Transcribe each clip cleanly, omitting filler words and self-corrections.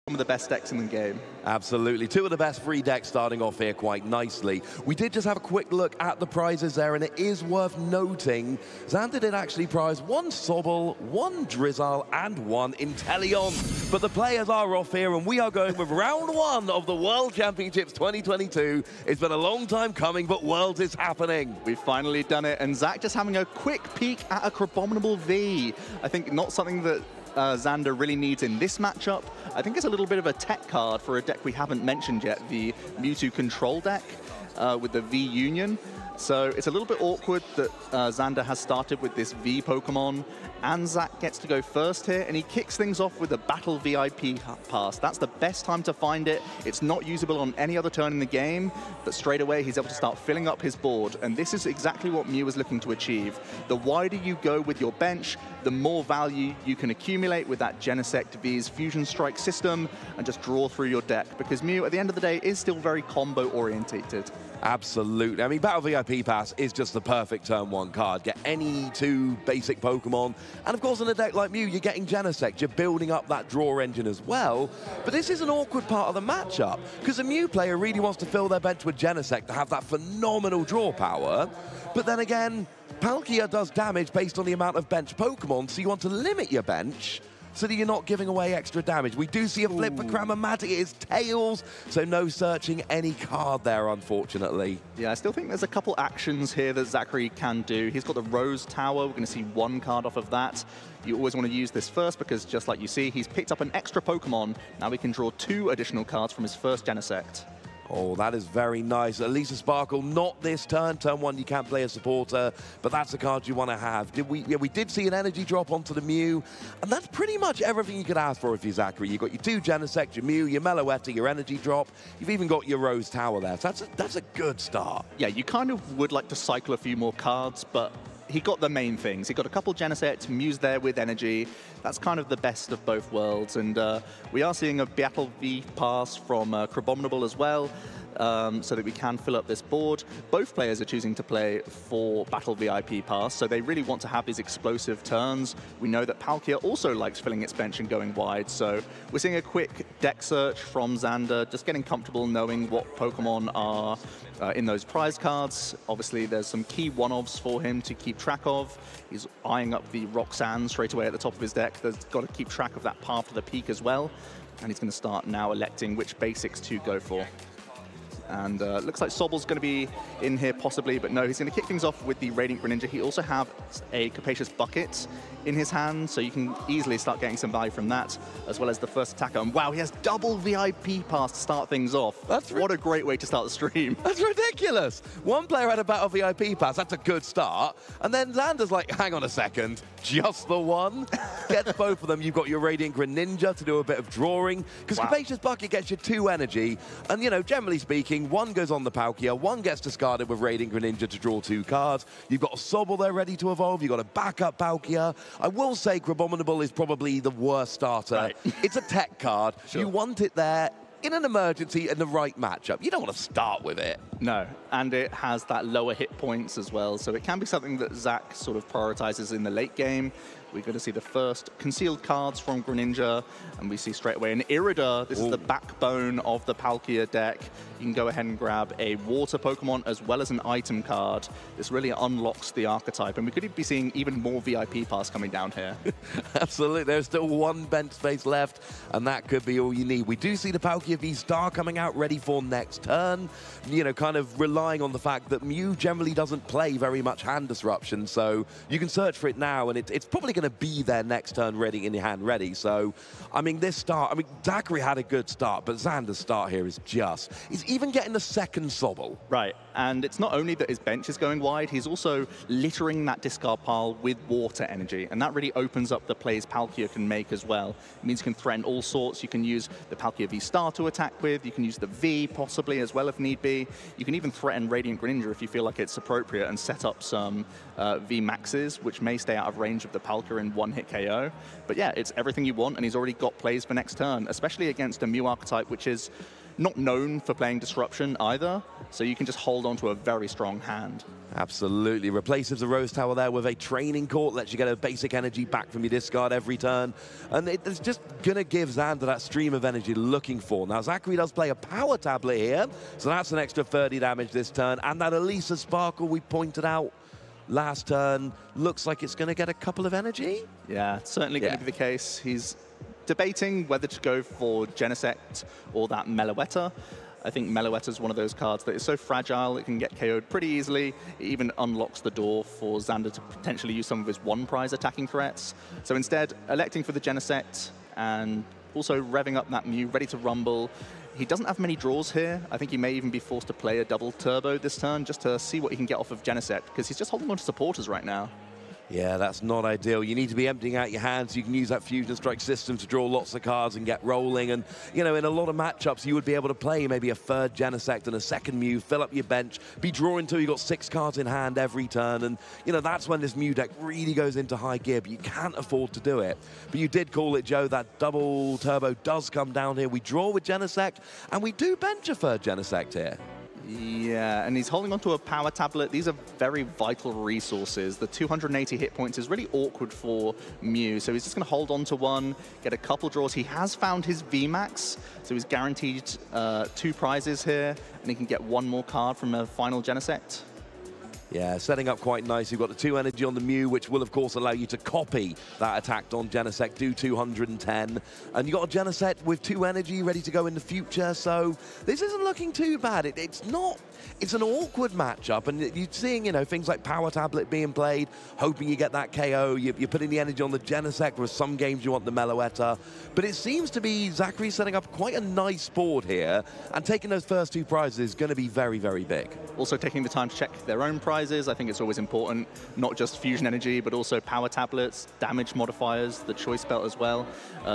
Some of the best decks in the game. Absolutely. Two of the best free decks starting off here quite nicely. We did just have a quick look at the prizes there, and it is worth noting Xander did actually prize one Sobble, one Drizzle, and one Inteleon. But the players are off here, and we are going with round one of the World Championships 2022. It's been a long time coming, but Worlds is happening. We've finally done it, and Zach just having a quick peek at a Crabominable V. I think not something that Xander really needs in this matchup. I think it's a little bit of a tech card for a deck we haven't mentioned yet, the Mewtwo Control deck with the V Union. So it's a little bit awkward that Xander has started with this V Pokemon, and Zach gets to go first here, and he kicks things off with the Battle VIP pass. That's the best time to find it. It's not usable on any other turn in the game, but straight away he's able to start filling up his board, and this is exactly what Mew is looking to achieve. The wider you go with your bench, the more value you can accumulate with that Genesect V's Fusion Strike system and just draw through your deck, because Mew, at the end of the day, is still very combo-orientated. Absolutely. I mean, Battle VIP Pass is just the perfect turn one card. Get any two basic Pokemon. And of course, in a deck like Mew, you're getting Genesect. You're building up that draw engine as well. But this is an awkward part of the matchup, because a Mew player really wants to fill their bench with Genesect to have that phenomenal draw power. But then again, Palkia does damage based on the amount of bench Pokemon, so you want to limit your bench so that you're not giving away extra damage. We do see a flip for Cramomatic. It is Tails, so no searching any card there, unfortunately. Yeah, I still think there's a couple actions here that Zachary can do. He's got the Rose Tower. We're going to see one card off of that. You always want to use this first because, just like you see, he's picked up an extra Pokemon. Now we can draw 2 additional cards from his first Genesect. Oh, that is very nice. Elisa Sparkle, not this turn. Turn one, you can't play a supporter, but that's the card you want to have. We did see an energy drop onto the Mew, and that's pretty much everything you could ask for if you're Zachary. You've got your 2 Genesect, your Mew, your Meloetta, your energy drop. You've even got your Rose Tower there, so that's a good start. Yeah, you kind of would like to cycle a few more cards, but he got the main things. He got a couple Genesect, Mew's there with energy. That's kind of the best of both worlds. And we are seeing a Battle V pass from Crabominable as well, so that we can fill up this board. Both players are choosing to play for Battle VIP pass, so they really want to have these explosive turns. We know that Palkia also likes filling its bench and going wide, so we're seeing a quick deck search from Xander, just getting comfortable knowing what Pokemon are in those prize cards. Obviously, there's some key one-offs for him to keep track of. He's eyeing up the Roxanne straight away at the top of his deck. There's got to keep track of that path to the peak as well. And he's going to start now electing which basics to go for. And looks like Sobble's going to be in here possibly, but no, he's going to kick things off with the Radiant Greninja. He also has a Capacious Bucket in his hand, so you can easily start getting some value from that, as well as the first attacker. And wow, he has double VIP pass to start things off. What a great way to start the stream. That's ridiculous. One player had a Battle VIP pass. That's a good start. And then Xander's like, hang on a second, just the one? Gets both of them. You've got your Radiant Greninja to do a bit of drawing, because Capacious Bucket gets you 2 energy. And, you know, generally speaking, 1 goes on the Palkia, 1 gets discarded with Radiant Greninja to draw 2 cards. You've got a Sobble there ready to evolve. You've got a backup Palkia. I will say Crabominable is probably the worst starter. Right. It's a tech card. Sure. You want it there in an emergency in the right matchup. You don't want to start with it. No, and it has that lower hit points as well, so it can be something that Zach sort of prioritizes in the late game. We're going to see the first concealed cards from Greninja, and we see straight away an Irida. This is the backbone of the Palkia deck. You can go ahead and grab a water Pokemon as well as an item card. This really unlocks the archetype, and we could be seeing even more VIP pass coming down here. Absolutely, there's still 1 bench space left, and that could be all you need. We do see the Palkia V-Star coming out ready for next turn, you know, kind of relying on the fact that Mew generally doesn't play very much hand disruption, so you can search for it now, and it's probably going to be there next turn ready in your hand ready. So, I mean, this start, I mean, Zachary had a good start, but Xander's start here is just, he's even getting the second Sobble. Right, and it's not only that his bench is going wide, he's also littering that discard pile with water energy, and that really opens up the plays Palkia can make as well. It means you can threaten all sorts. You can use the Palkia V-Star to attack with, you can use the V possibly as well if need be. You can even threaten Radiant Greninja if you feel like it's appropriate and set up some V-Maxes, which may stay out of range of the Palkia in 1-hit KO. But yeah, it's everything you want, and he's already got plays for next turn, especially against a Mew archetype, which is not known for playing Disruption either, so you can just hold on to a very strong hand. Absolutely. Replaces the Rose Tower there with a Training Court, lets you get a basic energy back from your discard every turn. And it's just going to give Xander that stream of energy looking for. Now, Zachary does play a Power Tablet here, so that's an extra 30 damage this turn. And that Elisa Sparkle we pointed out last turn looks like it's going to get a couple of energy. Yeah, it's certainly going to be the case. He's debating whether to go for Genesect or that Meloetta. I think Meloetta is one of those cards that is so fragile, it can get KO'd pretty easily. It even unlocks the door for Xander to potentially use some of his one-prize attacking threats. So instead, electing for the Genesect and also revving up that Mew, ready to rumble. He doesn't have many draws here. I think he may even be forced to play a double turbo this turn just to see what he can get off of Genesect, because he's just holding on to supporters right now. Yeah, that's not ideal. You need to be emptying out your hands so you can use that Fusion Strike system to draw lots of cards and get rolling. And, you know, in a lot of matchups, you would be able to play maybe a third Genesect and a second Mew, fill up your bench, be drawing until you got 6 cards in hand every turn. And, you know, that's when this Mew deck really goes into high gear, but you can't afford to do it. But you did call it, Joe. That double turbo does come down here. We draw with Genesect, and we do bench a third Genesect here. Yeah, and he's holding onto a Power Tablet. These are very vital resources. The 280 hit points is really awkward for Mew, so he's just going to hold on to one, get a couple draws. He has found his VMAX, so he's guaranteed 2 prizes here, and he can get 1 more card from a final Genesect. Yeah, setting up quite nice. You've got the 2 energy on the Mew, which will, of course, allow you to copy that attack on Genesect, do 210. And you've got a Genesect with 2 energy ready to go in the future. So this isn't looking too bad. It's not... It's an awkward matchup, and you're seeing, you know, things like Power Tablet being played, hoping you get that KO. You're putting the energy on the Genesect, with some games you want the Meloetta. But it seems to be Zachary setting up quite a nice board here, and taking those first 2 prizes is going to be very, very big. Also taking the time to check their own prizes. I think it's always important, not just Fusion Energy, but also Power Tablets, damage modifiers, the Choice Belt as well.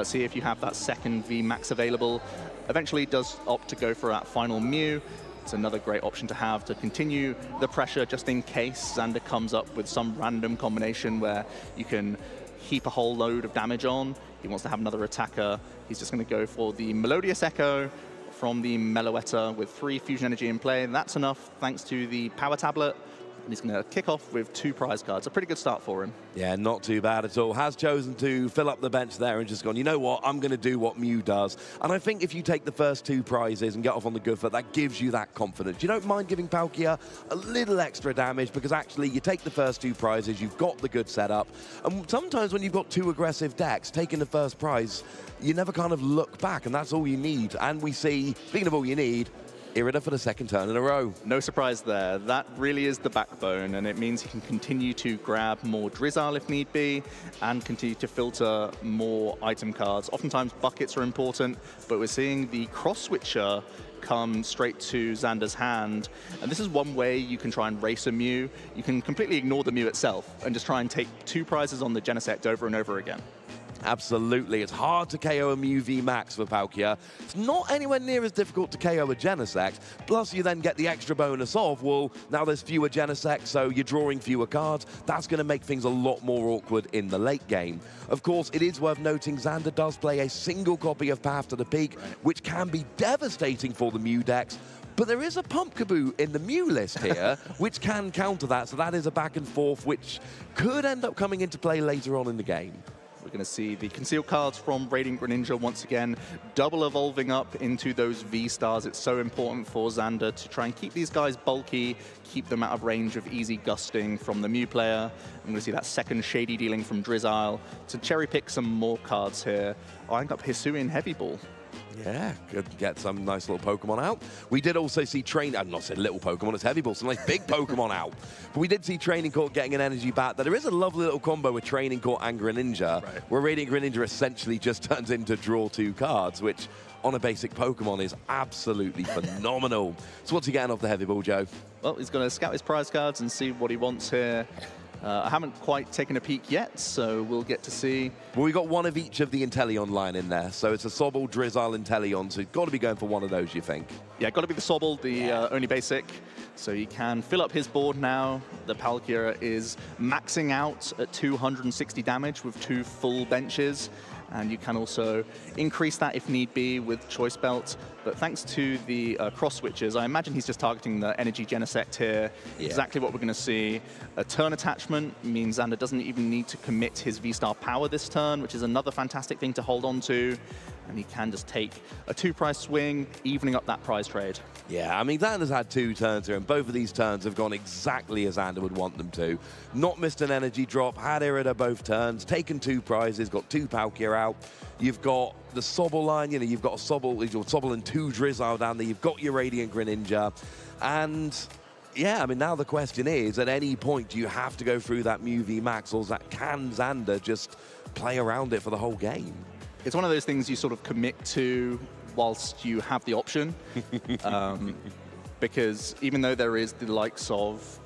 See if you have that second VMAX available. Eventually does opt to go for that final Mew. It's another great option to have to continue the pressure just in case Xander comes up with some random combination where you can heap a whole load of damage on. He wants to have another attacker. He's just going to go for the Melodious Echo from the Meloetta with 3 Fusion Energy in play. And that's enough thanks to the Power Tablet. And he's going to kick off with 2 prize cards. A pretty good start for him. Yeah, not too bad at all. Has chosen to fill up the bench there and just gone, you know what, I'm going to do what Mew does. And I think if you take the first 2 prizes and get off on the good foot, that gives you that confidence. You don't mind giving Palkia a little extra damage, because actually you take the first 2 prizes, you've got the good setup. And sometimes when you've got 2 aggressive decks, taking the first prize, you never kind of look back, and that's all you need. And we see, speaking of all you need, Irida for the 2nd turn in a row. No surprise there. That really is the backbone, and it means he can continue to grab more Drizzile if need be, and continue to filter more item cards. Oftentimes buckets are important, but we're seeing the cross switcher come straight to Xander's hand. And this is one way you can try and race a Mew. You can completely ignore the Mew itself and just try and take 2 prizes on the Genesect over and over again. Absolutely. It's hard to KO a Mew VMAX for Palkia. It's not anywhere near as difficult to KO a Genesect. Plus, you then get the extra bonus of, well, now there's fewer Genesects, so you're drawing fewer cards. That's going to make things a lot more awkward in the late game. Of course, it is worth noting Xander does play a single copy of Path to the Peak, which can be devastating for the Mew decks. But there is a Pumpkaboo in the Mew list here, which can counter that. So that is a back and forth, which could end up coming into play later on in the game. We're going to see the concealed cards from Radiant Greninja once again, double evolving up into those V-Stars. It's so important for Xander to try and keep these guys bulky, keep them out of range of easy gusting from the Mew player. I'm going to see that second Shady Dealing from Drizzile to cherry pick some more cards here. Eyeing up Hisuian Heavy Ball. Yeah, could get some nice little Pokemon out. We did also see I've not said little Pokemon, it's Heavy Ball, some nice big Pokemon out. But we did see Training Court getting an energy back. There is a lovely little combo with Training Court and Greninja, where Radiant Greninja essentially just turns into draw 2 cards, which on a basic Pokemon is absolutely phenomenal. So what's he getting off the Heavy Ball, Joe? Well, he's going to scout his prize cards and see what he wants here. I haven't quite taken a peek yet, so we'll get to see. Well, we got one of each of the Inteleon line in there. So it's a Sobble, Drizzile, Inteleon. So you've got to be going for one of those, you think? Yeah, got to be the Sobble, the only basic. So he can fill up his board now. The Palkia is maxing out at 260 damage with 2 full benches. and you can also increase that if need be with Choice Belt. But thanks to the cross switches, I imagine he's just targeting the Energy Genesect here. Yeah. Exactly what we're going to see. A turn attachment means Xander doesn't even need to commit his V-Star power this turn, which is another fantastic thing to hold on to. And he can just take a 2-prize swing, evening up that prize trade. Yeah, I mean, Xander's had 2 turns here, and both of these turns have gone exactly as Xander would want them to. Not missed an energy drop, had Irida both turns, taken 2 prizes, got 2 Palkia out. You've got the Sobble line, you know, you've got a Sobble and 2 Drizzile down there. You've got your Radiant Greninja. And yeah, I mean, now the question is, at any point, do you have to go through that Mew V Max, or can Xander just play around it for the whole game? It's one of those things you sort of commit to whilst you have the option. Because even though there is the likes of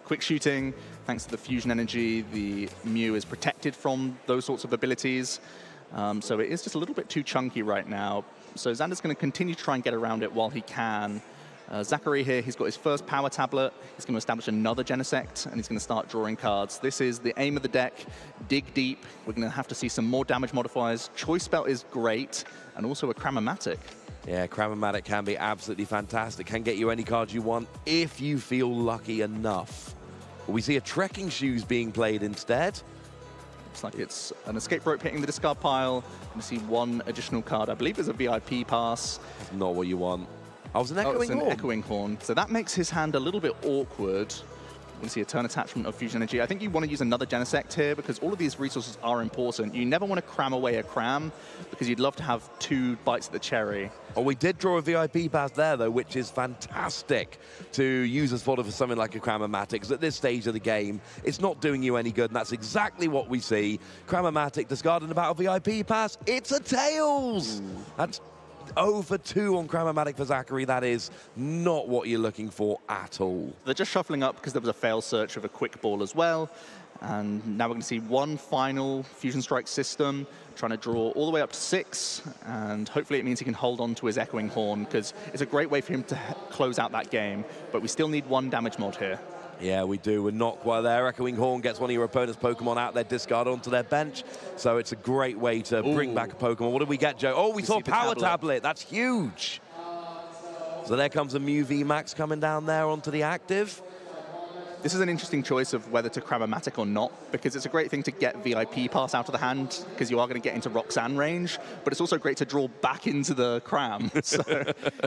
quick shooting, thanks to the fusion energy, the Mew is protected from those sorts of abilities. So it is just a little bit too chunky right now. So Xander's going to continue to try and get around it while he can. Zachary here, he's got his first power tablet. He's going to establish another Genesect, and he's going to start drawing cards. This is the aim of the deck. Dig deep. We're going to have to see some more damage modifiers. Choice Belt is great, and also a Cramomatic. Yeah, Cramomatic can be absolutely fantastic. Can get you any cards you want if you feel lucky enough. We see a Trekking Shoes being played instead. Looks like it's an escape rope hitting the discard pile. We see 1 additional card. I believe it's a VIP pass. That's not what you want. Oh, it's an Echoing Horn. It's an Echoing Horn. So that makes his hand a little bit awkward. We see a turn attachment of Fusion Energy. I think you want to use another Genesect here because all of these resources are important. You never want to cram away a cram because you'd love to have 2 bites at the cherry. Oh, we did draw a VIP pass there, though, which is fantastic to use as fodder for something like a Cramomatic, because at this stage of the game, it's not doing you any good, and that's exactly what we see. Cramomatic discarding a battle VIP pass. It's a Tails! Ooh. That's 0 for 2 on Cramomatic for Zachary. That is not what you're looking for at all. They're just shuffling up because there was a fail search of a quick ball as well. And now we're going to see 1 final Fusion Strike system, trying to draw all the way up to 6. And hopefully it means he can hold on to his Echoing Horn, because it's a great way for him to close out that game. But we still need 1 damage mod here. Yeah, we do. We're not quite there. Echoing Horn gets one of your opponent's Pokemon out there, discard onto their bench. So it's a great way to bring back a Pokemon. What did we get, Joe? Oh, we saw Power Tablet. That's huge. So there comes a Mew V Max coming down there onto the active. This is an interesting choice of whether to Cramomatic or not, because it's a great thing to get VIP pass out of the hand, because you are going to get into Roxanne range, but it's also great to draw back into the Cram. So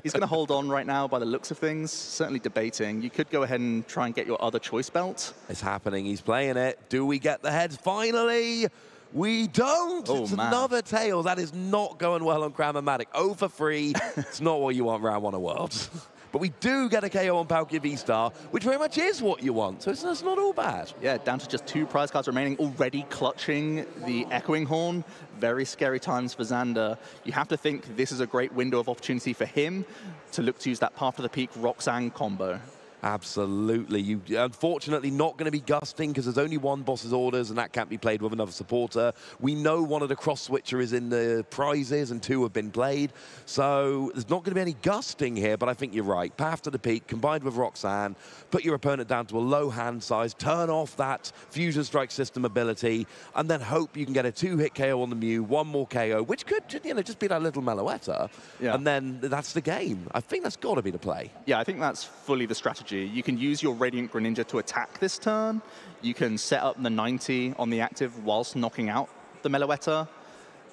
he's going to hold on right now by the looks of things, certainly debating. You could go ahead and try and get your other Choice Belt. It's happening. He's playing it. Do we get the heads? Finally! We don't! Oh, it's man. Another tail. That is not going well on Cramomatic. 0 for 3. It's not what you want round 1 of Worlds. But we do get a KO on Palkia V-Star, which very much is what you want, so it's not all bad. Yeah, down to just 2 prize cards remaining, already clutching the Echoing Horn. Very scary times for Xander. You have to think this is a great window of opportunity for him to look to use that Path to the Peak Roxanne combo. Absolutely. You unfortunately not going to be gusting because there's only 1 boss's orders and that can't be played with another supporter. We know one of the cross switcher is in the prizes and 2 have been played. So there's not going to be any gusting here, but I think you're right. Path to the Peak combined with Roxanne, put your opponent down to a low hand size, turn off that Fusion Strike system ability, and then hope you can get a 2-hit KO on the Mew, 1 more KO, which could, you know, just be that little Meloetta. Yeah. And then that's the game. I think that's got to be the play. Yeah, I think that's fully the strategy. You can use your Radiant Greninja to attack this turn. You can set up the 90 on the active whilst knocking out the Meloetta.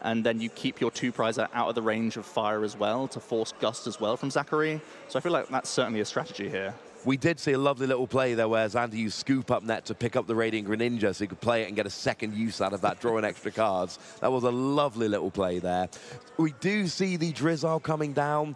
And then you keep your 2 prizer out of the range of fire as well to force Gust as well from Zachary. So I feel like that's certainly a strategy here. We did see a lovely little play there where Xander used Scoop Up Net to pick up the Radiant Greninja so he could play it and get a second use out of that, drawing extra cards. That was a lovely little play there. We do see the Drizzile coming down.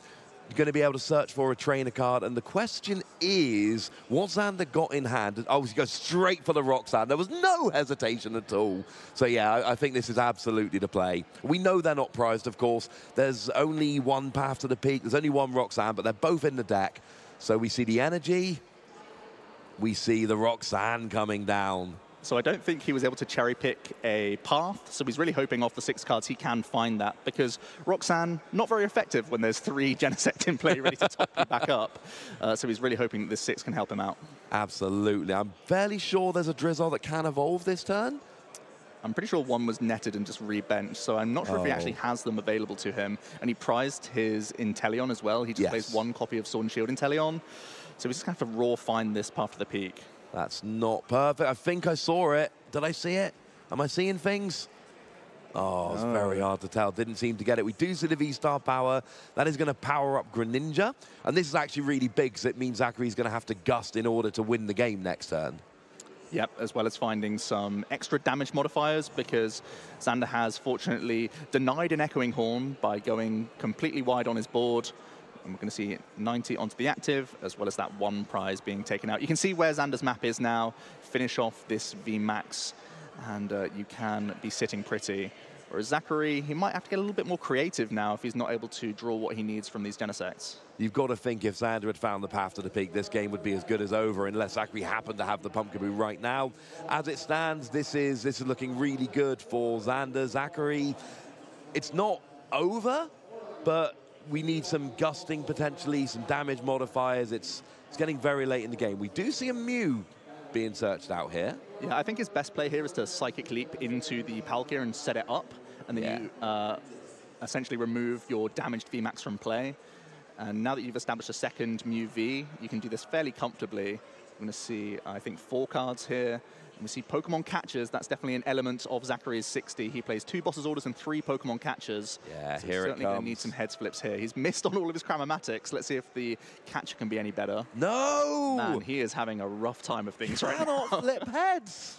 You're going to be able to search for a trainer card, and the question is, what Xander got in hand? Oh, he goes straight for the Roxanne. There was no hesitation at all. So yeah, I think this is absolutely the play. We know they're not prized, of course. There's only 1 Path to the Peak. There's only 1 Roxanne, but they're both in the deck. So we see the energy. We see the Roxanne coming down. So I don't think he was able to cherry pick a path, so he's really hoping off the 6 cards he can find that, because Roxanne, not very effective when there's 3 Genesect in play ready to top you back up. So he's really hoping that this 6 can help him out. Absolutely. I'm fairly sure there's a Drizzile that can evolve this turn. I'm pretty sure one was netted and just rebenched, so I'm not sure if he actually has them available to him. And he prized his Inteleon as well. He just plays one copy of Sword and Shield Inteleon. So he's just going to have to raw find this path to the peak. That's not perfect. I think I saw it. Did I see it? Am I seeing things? Oh, it's very hard to tell. Didn't seem to get it. We do see the V-Star power. That is going to power up Greninja. And this is actually really big because it means Zachary's going to have to gust in order to win the game next turn. Yep, as well as finding some extra damage modifiers because Xander has fortunately denied an Echoing Horn by going completely wide on his board. And we're going to see 90 onto the active, as well as that one prize being taken out. You can see where Xander's map is now. Finish off this VMAX, and you can be sitting pretty. Whereas Zachary, he might have to get a little bit more creative now if he's not able to draw what he needs from these Genesects. You've got to think if Xander had found the path to the peak, this game would be as good as over unless Zachary happened to have the Pumpkaboo right now. As it stands, this is looking really good for Xander. Zachary, it's not over, but we need some gusting potentially, some damage modifiers. It's getting very late in the game. We do see a Mew being searched out here. Yeah, I think his best play here is to Psychic Leap into the Palkia and set it up, and then you essentially remove your damaged VMAX from play. And now that you've established a second Mew V, you can do this fairly comfortably. I'm going to see, I think, 4 cards here. And we see Pokemon catchers. That's definitely an element of Zachary's 60. He plays 2 Boss's Orders and 3 Pokemon catchers. Yeah, so here it comes. Certainly going to need some heads flips here. He's missed on all of his Cramomatics. Let's see if the catcher can be any better. No! Man, he is having a rough time of things right now. Cannot flip heads!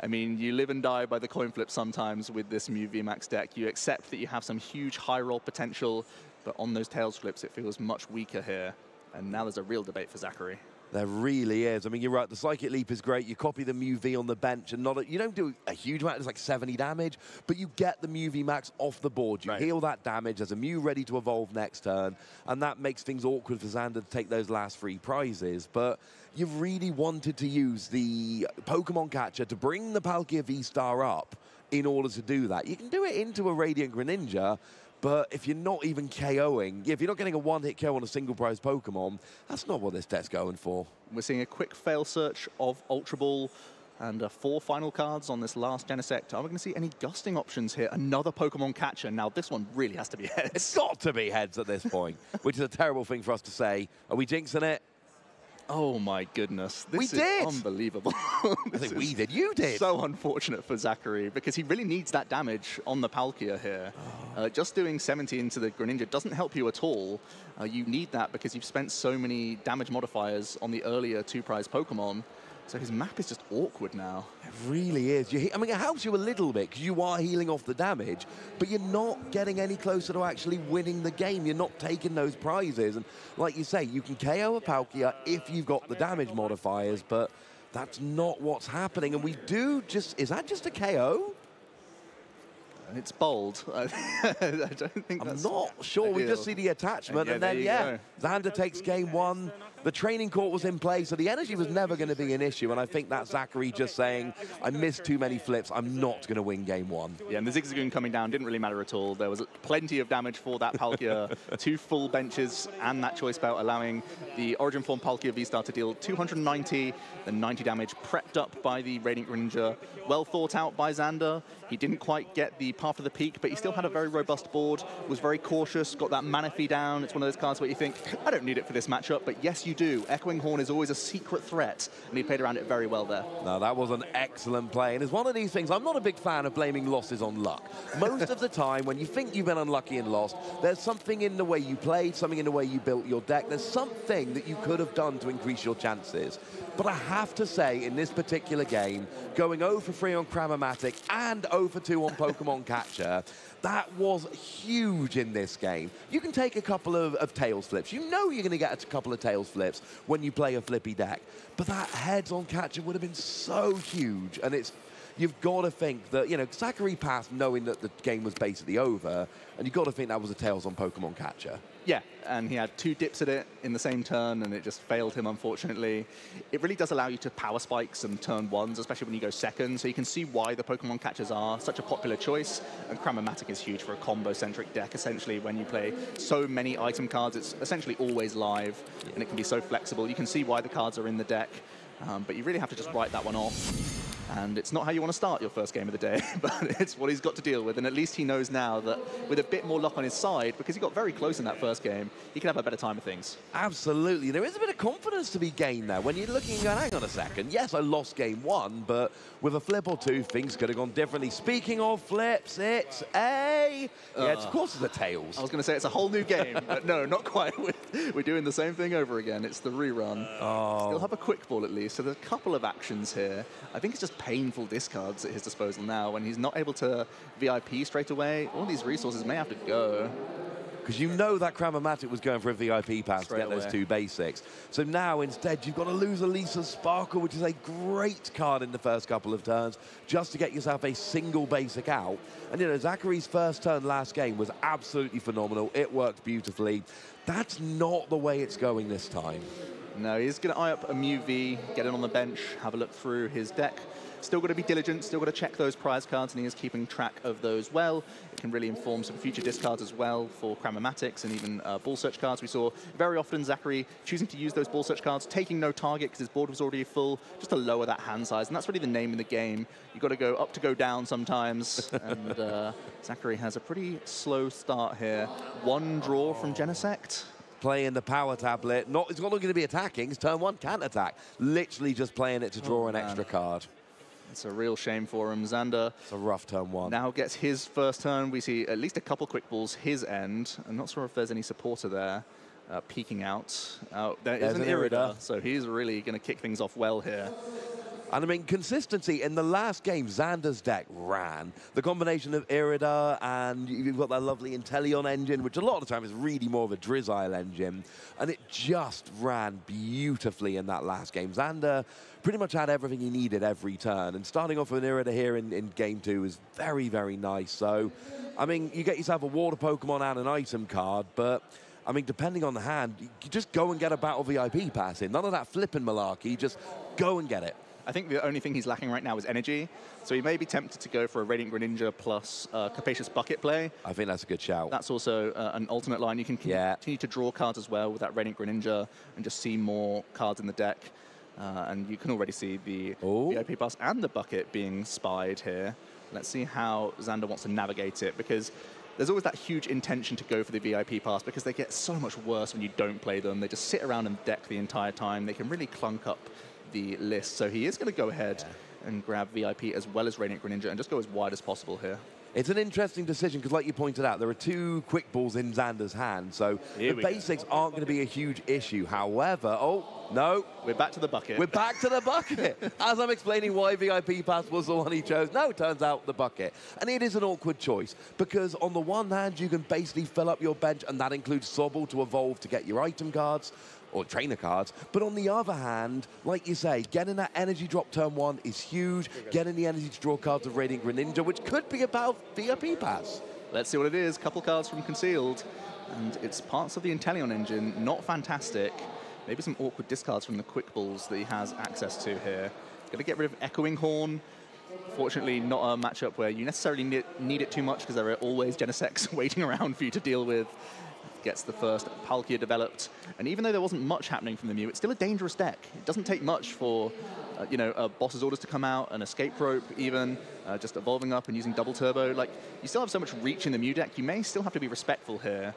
I mean, you live and die by the coin flip sometimes with this Mew VMAX deck. You accept that you have some huge high roll potential, but on those tails flips, it feels much weaker here. And now there's a real debate for Zachary. There really is. I mean, you're right. The Psychic Leap is great. You copy the Mew V on the bench, and you don't do a huge amount. It's like 70 damage, but you get the Mew V Max off the board. You heal that damage. There's a Mew ready to evolve next turn, and that makes things awkward for Xander to take those last 3 prizes. But you've really wanted to use the Pokemon catcher to bring the Palkia V-Star up in order to do that. You can do it into a Radiant Greninja, but if you're not even KOing, if you're not getting a one-hit KO on a single prize Pokemon, that's not what this deck's going for. We're seeing a quick fail search of Ultra Ball and 4 final cards on this last Genesect. Are we going to see any gusting options here? Another Pokemon catcher. Now, this one really has to be heads. It's got to be heads at this point, which is a terrible thing for us to say. Are we jinxing it? Oh my goodness. This is unbelievable. I think we did. You did. So unfortunate for Zachary because he really needs that damage on the Palkia here. Just doing 70 into the Greninja doesn't help you at all. You need that because you've spent so many damage modifiers on the earlier 2 prize Pokemon. So his map is just awkward now. It really is. I mean, it helps you a little bit because you are healing off the damage, but you're not getting any closer to actually winning the game. You're not taking those prizes. And like you say, you can KO a Palkia if you've got the damage modifiers, but that's not what's happening. And we do just... Is that just a KO? It's bold. I don't think that's... I'm not sure. We just see the attachment, and then, Xander takes game 1. The training court was in play, so the energy was never going to be an issue, and I think that's Zachary just saying, I missed too many flips, I'm not going to win game 1. Yeah, and the Zigzagoon coming down didn't really matter at all. There was plenty of damage for that Palkia, 2 full benches, and that choice belt allowing the Origin Form Palkia V-Star to deal 290 and 90 damage, prepped up by the Radiant Greninja, well thought out by Xander. He didn't quite get the path of the peak, but he still had a very robust board, was very cautious, got that Manaphy down. It's one of those cards where you think, I don't need it for this matchup, but yes, you do. Echoing Horn is always a secret threat, and he played around it very well there. No, that was an excellent play, and it's one of these things, I'm not a big fan of blaming losses on luck. Most of the time, when you think you've been unlucky and lost, there's something in the way you played, something in the way you built your deck, there's something that you could have done to increase your chances. But I have to say, in this particular game, going 0 for 3 on Cramomatic and 0 for 2 on Pokemon Catcher, that was huge in this game. You can take a couple of tails flips. You know you're going to get a couple of tails flips when you play a flippy deck. But that heads on Catcher would have been so huge. And you've got to think that, Zachary passed knowing that the game was basically over, and you've got to think that was a tails on Pokemon Catcher. Yeah, and he had 2 dips at it in the same turn, and it just failed him, unfortunately. It really does allow you to power spike some turn 1s, especially when you go second, so you can see why the Pokemon catchers are such a popular choice, and Cramomatic is huge for a combo-centric deck, essentially. When you play so many item cards, it's essentially always live, and it can be so flexible. You can see why the cards are in the deck, but you really have to just write that one off. And it's not how you want to start your first game of the day, but it's what he's got to deal with. And at least he knows now that with a bit more luck on his side, because he got very close in that first game, he can have a better time of things. Absolutely. There is a bit of confidence to be gained there when you're looking and going, hang on a second. Yes, I lost game 1, but with a flip or 2, things could have gone differently. Speaking of flips, it's a... yeah, of course it's a tails. I was going to say it's a whole new game, but no, not quite. We're doing the same thing over again. It's the rerun. Still have a quick ball at least, so there's a couple of actions here. I think it's just painful discards at his disposal now. When he's not able to VIP straight away, all these resources may have to go. Because you know that Cramormatic was going for a VIP pass to get those 2 basics. So now, instead, you've got to lose Elisa's Sparkle, which is a great card in the first couple of turns, just to get yourself a single basic out. And, you know, Zachary's first turn last game was absolutely phenomenal. It worked beautifully. That's not the way it's going this time. No, he's going to eye up a Mew V, get it on the bench, have a look through his deck. Still got to be diligent, still got to check those prize cards, and he is keeping track of those well. It can really inform some future discards as well for Cramormatics and even ball search cards. We saw very often Zachary choosing to use those ball search cards, taking no target because his board was already full, just to lower that hand size, and that's really the name of the game. You've got to go up to go down sometimes, and Zachary has a pretty slow start here. 1 draw from Genesect. Playing the power tablet. It's not going to be attacking. It's turn 1 can't attack. Literally just playing it to draw an extra card. It's a real shame for him. Xander. It's a rough turn 1. Now gets his first turn. We see at least a couple quick balls his end. I'm not sure if there's any supporter there peeking out. There's an Irida, so he's really going to kick things off well here. And I mean, consistency in the last game, Xander's deck ran. The combination of Irida and you've got that lovely Inteleon engine, which a lot of the time is really more of a Drizzile engine. And it just ran beautifully in that last game. Xander pretty much had everything he needed every turn. And starting off with an Irida here in game 2 is very, very nice. So, I mean, you get yourself a water Pokemon and an item card, but I mean, depending on the hand, you just go and get a Battle VIP pass in. None of that flipping malarkey, just go and get it. I think the only thing he's lacking right now is energy, so he may be tempted to go for a Radiant Greninja plus Capacious Bucket play. I think that's a good shout. That's also an alternate line. You can continue to draw cards as well with that Radiant Greninja and just see more cards in the deck. And you can already see the VIP pass and the bucket being spied here. Let's see how Xander wants to navigate it, because there's always that huge intention to go for the VIP pass because they get so much worse when you don't play them. They just sit around and deck the entire time. They can really clunk up the list. So he is going to go ahead and grab VIP as well as Radiant Greninja and just go as wide as possible here. It's an interesting decision because, like you pointed out, there are 2 quick balls in Xander's hand, so the basics aren't going to be a huge issue. However, no. We're back to the bucket. We're back to the bucket. As I'm explaining why VIP Pass was the one he chose, no, it turns out the bucket. And it is an awkward choice because on the one hand, you can basically fill up your bench, and that includes Sobble to evolve to get your item cards or trainer cards. But on the other hand, like you say, getting that energy drop turn 1 is huge. Getting the energy to draw cards of Radiant Greninja, which could be about VIP Pass. Let's see what it is. Couple cards from Concealed. And it's parts of the Inteleon engine. Not fantastic. Maybe some awkward discards from the quick balls that he has access to here. Going to get rid of Echoing Horn. Fortunately, not a matchup where you necessarily need it too much because there are always Genesects waiting around for you to deal with. Gets the first Palkia developed. And even though there wasn't much happening from the Mew, it's still a dangerous deck. It doesn't take much for, boss's orders to come out, an escape rope even, just evolving up and using double turbo. Like, you still have so much reach in the Mew deck, you may still have to be respectful here.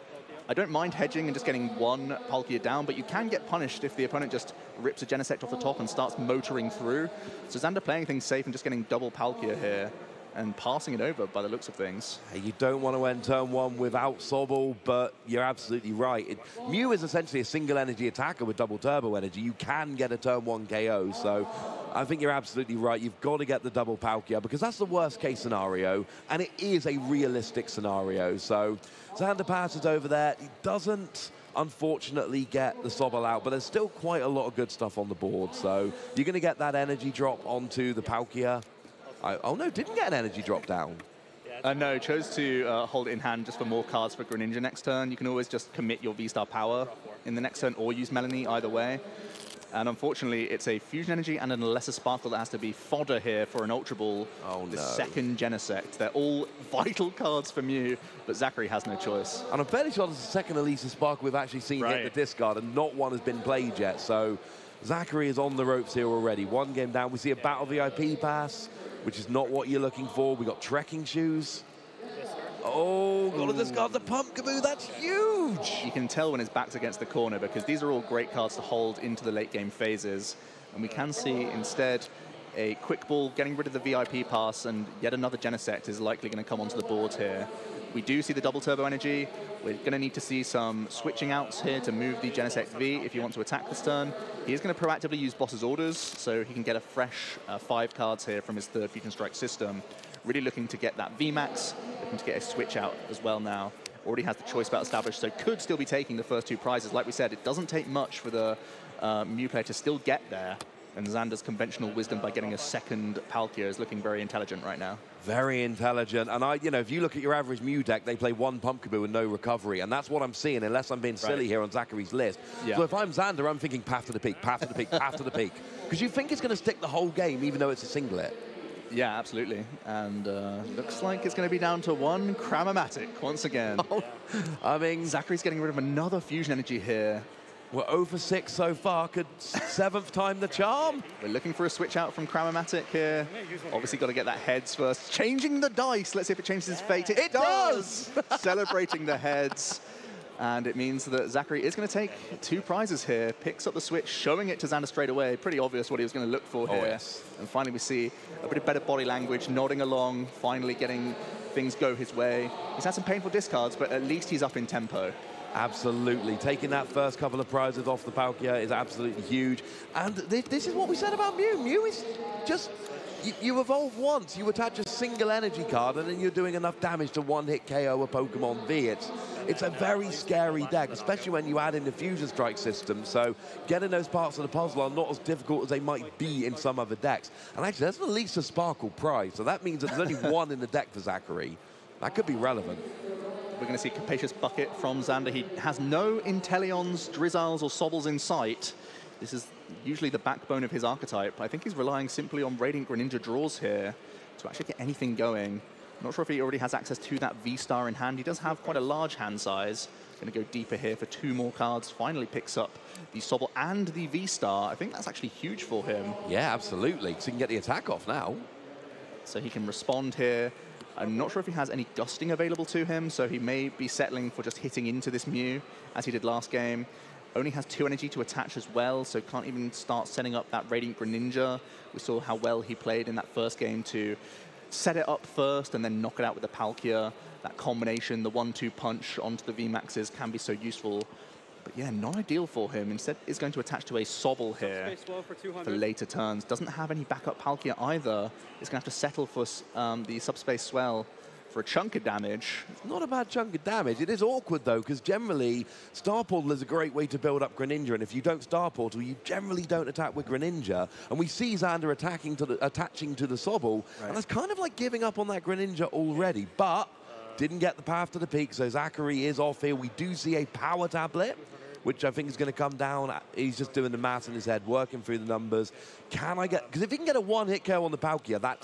I don't mind hedging and just getting 1 Palkia down, but you can get punished if the opponent just rips a Genesect off the top and starts motoring through. So Xander playing things safe and just getting double Palkia here and passing it over by the looks of things. You don't want to end turn 1 without Sobble, but you're absolutely right. Mew is essentially a single energy attacker with double turbo energy. You can get a turn 1 KO, so I think you're absolutely right. You've got to get the double Palkia because that's the worst case scenario, and it is a realistic scenario. So Xander passes over there. He doesn't, unfortunately, get the Sobble out, but there's still quite a lot of good stuff on the board. So you're going to get that energy drop onto the Palkia. Oh no, didn't get an energy drop down. No, chose to hold it in hand just for more cards for Greninja next turn. You can always just commit your V-Star power in the next turn or use Melanie, either way. And unfortunately, it's a Fusion Energy and a Lesser Sparkle that has to be fodder here for an Ultra Ball. The second Genesect. They're all vital cards for Mew, but Zachary has no choice. And I'm fairly sure there's a second Elisa Sparkle we've actually seen hit the discard, and not one has been played yet. So Zachary is on the ropes here already. One game down. We see a Battle VIP pass, which is not what you're looking for. We got trekking shoes. Oh, got to discard the Pumpkaboo. That's huge. You can tell when his back's against the corner because these are all great cards to hold into the late game phases. And we can see instead a quick ball getting rid of the VIP pass, and yet another Genesect is likely going to come onto the board here. We do see the double turbo energy. We're going to need to see some switching outs here to move the Genesect V if you want to attack this turn. He is going to proactively use boss's orders, so he can get a fresh 5 cards here from his third Fusion Strike system. Really looking to get that VMAX, looking to get a switch out as well now. Already has the choice belt established, so could still be taking the first 2 prizes. Like we said, it doesn't take much for the Mew player to still get there. And Xander's conventional wisdom by getting a second Palkia is looking very intelligent right now. Very intelligent. And you know, if you look at your average Mew deck, they play 1 Pumpkaboo and no recovery. And that's what I'm seeing, unless I'm being silly here on Zachary's list. Yeah. So if I'm Xander, I'm thinking path to the peak, path to the peak, path to the peak. Because you think it's going to stick the whole game, even though it's a singlet. Yeah, absolutely. And looks like it's going to be down to 1 Cramomatic once again. Oh, I mean, Zachary's getting rid of another Fusion Energy here. We're 0 for 6 so far. Could 7th time the charm? We're looking for a switch out from Cramomatic here. Obviously got to get that heads first. Changing the dice. Let's see if it changes his fate. It does! Celebrating the heads. And it means that Zachary is going to take 2 prizes here. Picks up the switch, showing it to Xander straight away. Pretty obvious what he was going to look for here. Yes. And finally we see a bit of better body language, nodding along, finally getting things go his way. He's had some painful discards, but at least he's up in tempo. Absolutely. Taking that first couple of prizes off the Palkia is absolutely huge. And this is what we said about Mew. Mew is just... You evolve once, you attach a single energy card, and then you're doing enough damage to one-hit KO a Pokemon V. It's a very scary deck, especially when you add in the Fusion Strike system. So getting those parts of the puzzle are not as difficult as they might be in some other decks. And actually, there's at least a Sparkle prize. So that means that there's only 1 in the deck for Zachary. That could be relevant. We're going to see Capacious Bucket from Xander. He has no Inteleons, Drizzles, or Sobbles in sight. This is usually the backbone of his archetype. I think he's relying simply on Radiant Greninja draws here to actually get anything going. I'm not sure if he already has access to that V-Star in hand. He does have quite a large hand size. Going to go deeper here for 2 more cards. Finally picks up the Sobble and the V-Star. I think that's actually huge for him. Yeah, absolutely. So he can get the attack off now. So he can respond here. I'm not sure if he has any gusting available to him, so he may be settling for just hitting into this Mew, as he did last game. Only has 2 energy to attach as well, so can't even start setting up that Radiant Greninja. We saw how well he played in that first game to set it up first and then knock it out with the Palkia. That combination, the 1-2 punch onto the VMAXs can be so useful. But yeah, not ideal for him. Instead, is going to attach to a Sobble here for later turns. Doesn't have any backup Palkia either. It's going to have to settle for the Subspace Swell for a chunk of damage. It's not a bad chunk of damage. It is awkward, though, because generally, Star Portal is a great way to build up Greninja, and if you don't Star Portal, you generally don't attack with Greninja. And we see Xander attaching to the Sobble, and that's kind of like giving up on that Greninja already. But didn't get the path to the peak, so Zachary is off here. We do see a power tablet, which I think is going to come down. He's just doing the math in his head, working through the numbers. Can I get... Because if he can get a 1-hit KO on the Palkia,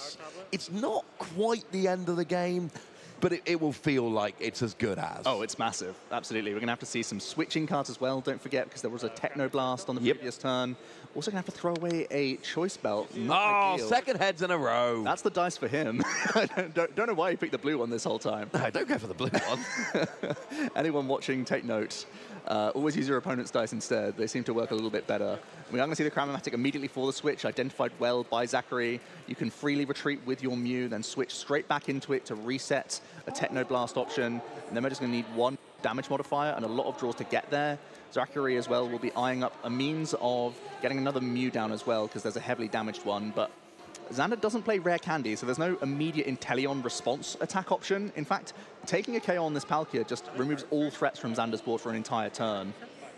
it's not quite the end of the game, but it will feel like it's as good as. Oh, it's massive. Absolutely. We're going to have to see some switching cards as well, don't forget, because there was a Techno Blast on the previous turn. Also going to have to throw away a Choice Belt. Oh, second heads in a row. That's the dice for him. I don't know why he picked the blue one this whole time. No, don't go for the blue one. Anyone watching, take note. Always use your opponent's dice instead. They seem to work a little bit better. We are going to see the Cramomatic immediately for the switch, identified well by Zachary. You can freely retreat with your Mew, then switch straight back into it to reset a Techno Blast option. And then we're just going to need 1 damage modifier and a lot of draws to get there. Zachary as well will be eyeing up a means of getting another Mew down as well, because there's a heavily damaged one. But Xander doesn't play Rare Candy, so there's no immediate Inteleon response attack option. In fact, taking a KO on this Palkia just removes all threats from Xander's board for an entire turn.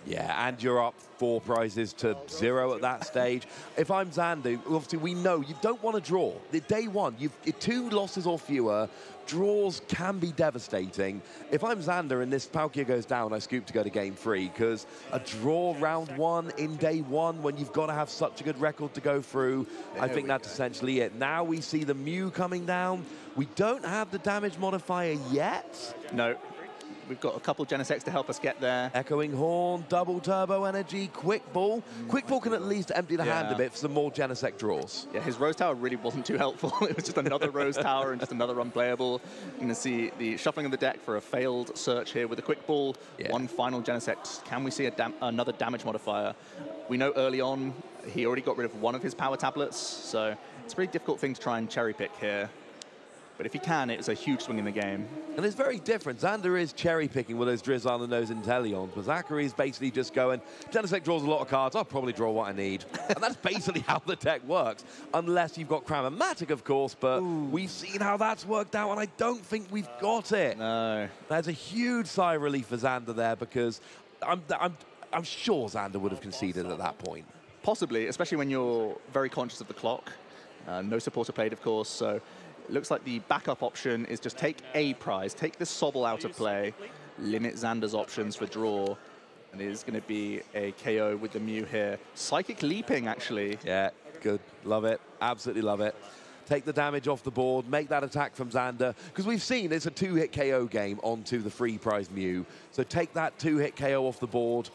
Yeah, and you're up 4 prizes to 0 at that stage. If I'm Xander, obviously we know you don't want to draw. The day 1, you've 2 losses or fewer. Draws can be devastating. If I'm Xander and this Palkia goes down, I scoop to go to game 3, because a draw round 1 in day 1 when you've got to have such a good record to go through, I think that's essentially it. Now we see the Mew coming down. We don't have the damage modifier yet. No. We've got a couple Genesects to help us get there. Echoing Horn, double turbo energy, Quick Ball. Quick Ball can at least empty the hand a bit for some more Genesect draws. Yeah, his Rose Tower really wasn't too helpful. It was just another Rose Tower and just another unplayable. You're going to see the shuffling of the deck for a failed search here with a Quick Ball. One final Genesect. Can we see another damage modifier? We know early on he already got rid of one of his power tablets, so it's a pretty difficult thing to try and cherry pick here. But if he can, it's a huge swing in the game. And it's very different. Xander is cherry-picking with those Drizzle and those Inteleons, but Zachary is basically just going, Genesect draws a lot of cards, I'll probably draw what I need. And that's basically how the deck works, unless you've got Cram-O-Matic, of course, but we've seen how that's worked out, and I don't think we've got it. No. There's a huge sigh of relief for Xander there, because I'm sure Xander would have conceded at that point. Possibly, especially when you're very conscious of the clock. No supporter played, of course, so it looks like the backup option is just take a prize, take this Sobble out of play, limit Xander's options for draw, and it is going to be a KO with the Mew here. Psychic Leaping, actually. Yeah, good. Love it. Absolutely love it. Take the damage off the board, make that attack from Xander, because we've seen it's a 2-hit KO game onto the free prize Mew. So take that 2-hit KO off the board,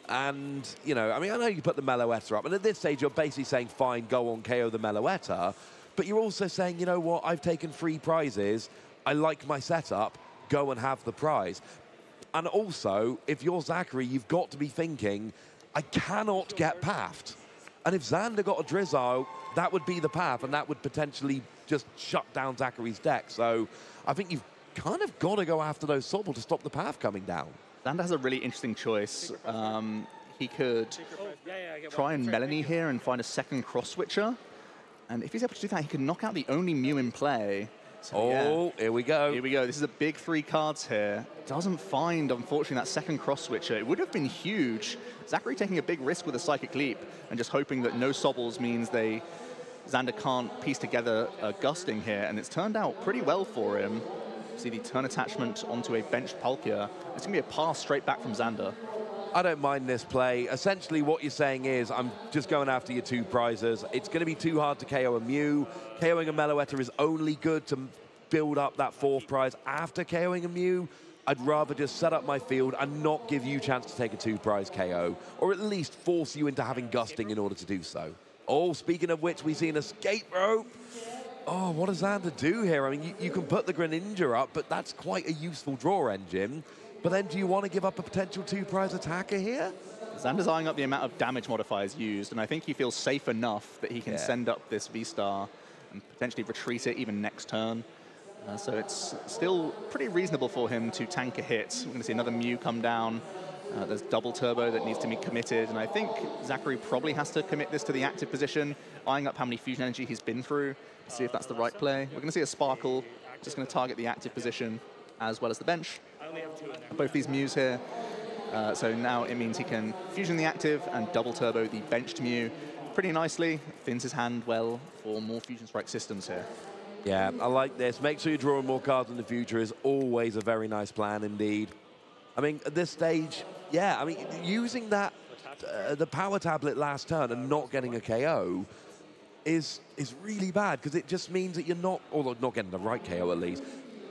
and, you know, I mean, I know you put the Meloetta up, and at this stage you're basically saying, fine, go on, KO the Meloetta, but you're also saying, you know what, I've taken 3 prizes, I like my setup, go and have the prize. And also, if you're Zachary, you've got to be thinking, I cannot get pathed. And if Xander got a Drizzle, that would be the path, and that would potentially just shut down Zachary's deck. So I think you've kind of got to go after those Sobble to stop the path coming down. Xander has a really interesting choice. He could try and Melanie here and find a second cross switcher. And if he's able to do that, he can knock out the only Mew in play. So, here we go. Here we go. This is a big 3 cards here. Doesn't find, unfortunately, that second cross switcher. It would have been huge. Zachary taking a big risk with a Psychic Leap and just hoping that no Sobbles means Xander can't piece together a Gusting here. And it's turned out pretty well for him. See the turn attachment onto a benched Palkia. It's going to be a pass straight back from Xander. I don't mind this play. Essentially, what you're saying is, I'm just going after your 2 prizes. It's going to be too hard to KO a Mew. KOing a Meloetta is only good to build up that 4th prize after KOing a Mew. I'd rather just set up my field and not give you a chance to take a 2-prize KO, or at least force you into having Gusting in order to do so. Oh, speaking of which, we see an escape rope. Oh, what does Xander do here? I mean, you can put the Greninja up, but that's quite a useful draw engine. But then do you want to give up a potential 2-prize attacker here? Xander's eyeing up the amount of damage modifiers used, and I think he feels safe enough that he can send up this V-Star and potentially retreat it even next turn. So it's still pretty reasonable for him to tank a hit. We're going to see another Mew come down. There's double turbo that needs to be committed, and I think Zachary probably has to commit this to the active position, eyeing up how many fusion energy he's been through, to see if that's the right play. We're going to see a Sparkle, just going to target the active position as well as the bench. Both these Mews here. So now it means he can fusion the active and double turbo the benched Mew pretty nicely. Thins his hand well for more Fusion Strike systems here. Yeah, I like this. Make sure you're drawing more cards in the future is always a very nice plan indeed. I mean, at this stage, yeah, I mean, using that, the power tablet last turn and not getting a KO is really bad, because it just means that you're not, or not getting the right KO at least,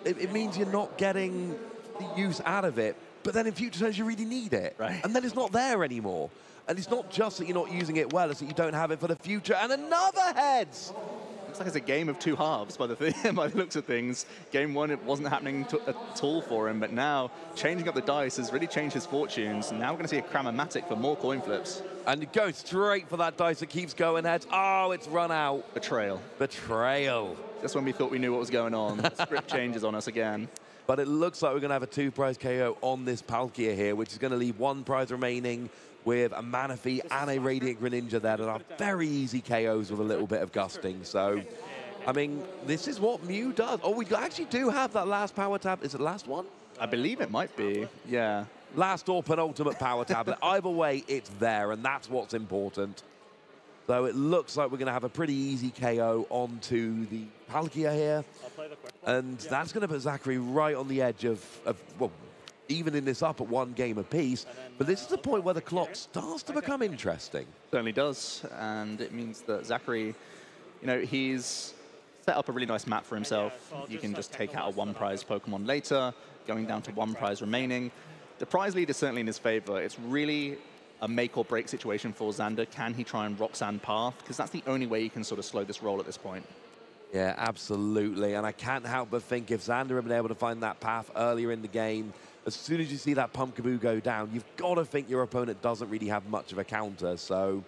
it means you're not getting the use out of it, but then in future turns you really need it. Right. And then it's not there anymore. And it's not just that you're not using it well, it's that you don't have it for the future. And another heads! Looks like it's a game of 2 halves by the looks of things. Game 1, it wasn't happening at all for him, but now changing up the dice has really changed his fortunes. Now we're going to see a Cram-O-Matic for more coin flips. And it goes straight for that dice that keeps going heads. Oh, it's run out. Betrayal. Betrayal. Just when we thought we knew what was going on. The script changes on us again. But it looks like we're going to have a 2-prize KO on this Palkia here, which is going to leave 1 prize remaining with a Manaphy and a Radiant Greninja there that are very easy KOs with a little bit of Gusting. So, I mean, this is what Mew does. Oh, we actually do have that last power tab. Is it the last one? I believe it might be, yeah. Last or penultimate power tablet. Either way, it's there, and that's what's important. So it looks like we're going to have a pretty easy KO onto the Palkia here. And that's going to put Zachary right on the edge of well, even in this up at 1 game apiece. But this is the point where the clock starts to become interesting. Certainly does, and it means that Zachary, you know, he's set up a really nice map for himself. You can just take out a 1-prize Pokemon later, going down to 1 prize remaining. The prize lead is certainly in his favor. It's really a make or break situation for Xander. Can he try and Roxanne path? Because that's the only way he can sort of slow this roll at this point. Yeah, absolutely. And I can't help but think if Xander had been able to find that path earlier in the game, as soon as you see that Pumpkaboo go down, you've got to think your opponent doesn't really have much of a counter. So,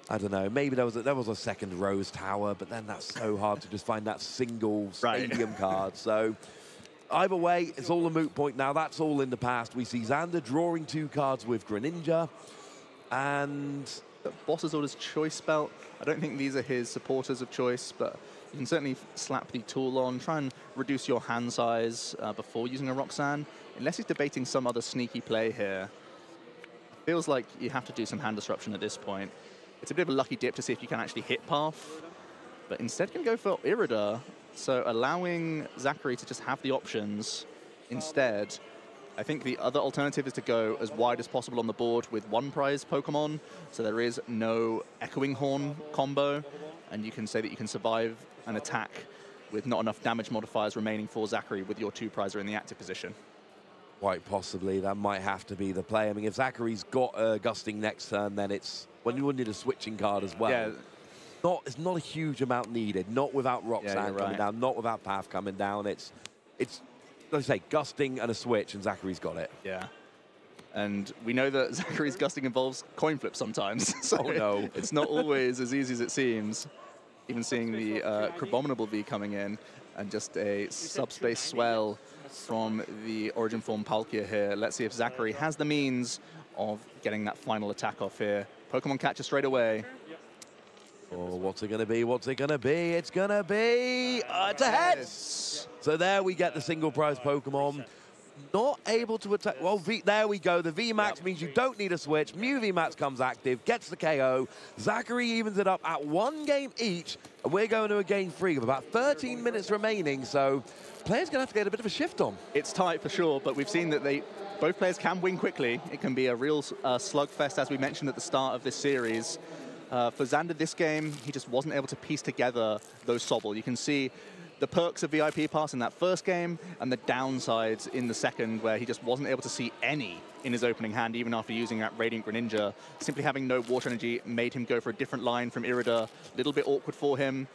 I don't know, maybe there was a second Rose Tower, but then that's so hard to just find that single stadium card. So, either way, it's all a moot point now. That's all in the past. We see Xander drawing 2 cards with Greninja. And the Boss's Order's Choice Belt. I don't think these are his supporters of choice, but you can certainly slap the tool on, try and reduce your hand size before using a Roxanne. Unless he's debating some other sneaky play here, it feels like you have to do some hand disruption at this point. It's a bit of a lucky dip to see if you can actually hit path, but instead can go for Irida, so allowing Zachary to just have the options instead. I think the other alternative is to go as wide as possible on the board with 1 prize Pokemon, so there is no Echoing Horn combo, and you can say that you can survive an attack with not enough damage modifiers remaining for Zachary with your 2 prizer in the active position. Quite possibly, that might have to be the play. I mean, if Zachary's got Gusting next turn, then it's, when you would need a switching card as well. Yeah. It's not a huge amount needed, not without Roxanne coming down, not without Path coming down. It's let's say, Gusting and a switch, and Zachary's got it. Yeah. And we know that Zachary's Gusting involves coin flip sometimes. So oh, no. It's not always as easy as it seems. Even seeing the Crabominable V coming in, and just a subspace swell from the Origin Form Palkia here. Let's see if Zachary has the means of getting that final attack off here. Pokemon catcher straight away. Oh, what's it going to be? What's it going to be? It's going to be... it's a heads! So there we get the single prize Pokemon. Not able to attack... Well, there we go. The VMAX means you don't need a switch. Mew VMAX comes active, gets the KO. Zachary evens it up at 1 game each. And we're going to a game 3 with about 13 minutes remaining. So players going to have to get a bit of a shift on. It's tight for sure, but we've seen that both players can win quickly. It can be a real slugfest, as we mentioned at the start of this series. For Xander this game, he just wasn't able to piece together those Sobble. You can see the perks of VIP Pass in that first game and the downsides in the second, where he just wasn't able to see any in his opening hand, even after using that Radiant Greninja. Simply having no water energy made him go for a different line from Irida. A little bit awkward for him.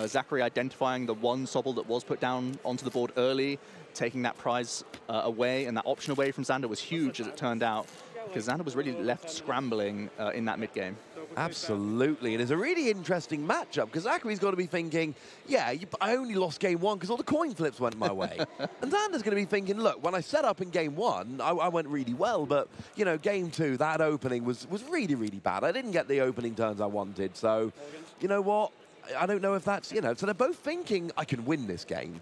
Zachary identifying the 1 Sobble that was put down onto the board early, taking that prize away, and that option away from Xander was huge, as it turned out, because Xander was really left scrambling in that mid-game. Absolutely, and it's a really interesting matchup, because Zachary's got to be thinking, yeah, I only lost game 1 because all the coin flips went my way. And Xander's going to be thinking, look, when I set up in game 1, I went really well, but, you know, game 2, that opening was really, really bad. I didn't get the opening turns I wanted, so, you know what? I don't know if that's, you know, so they're both thinking, I can win this game.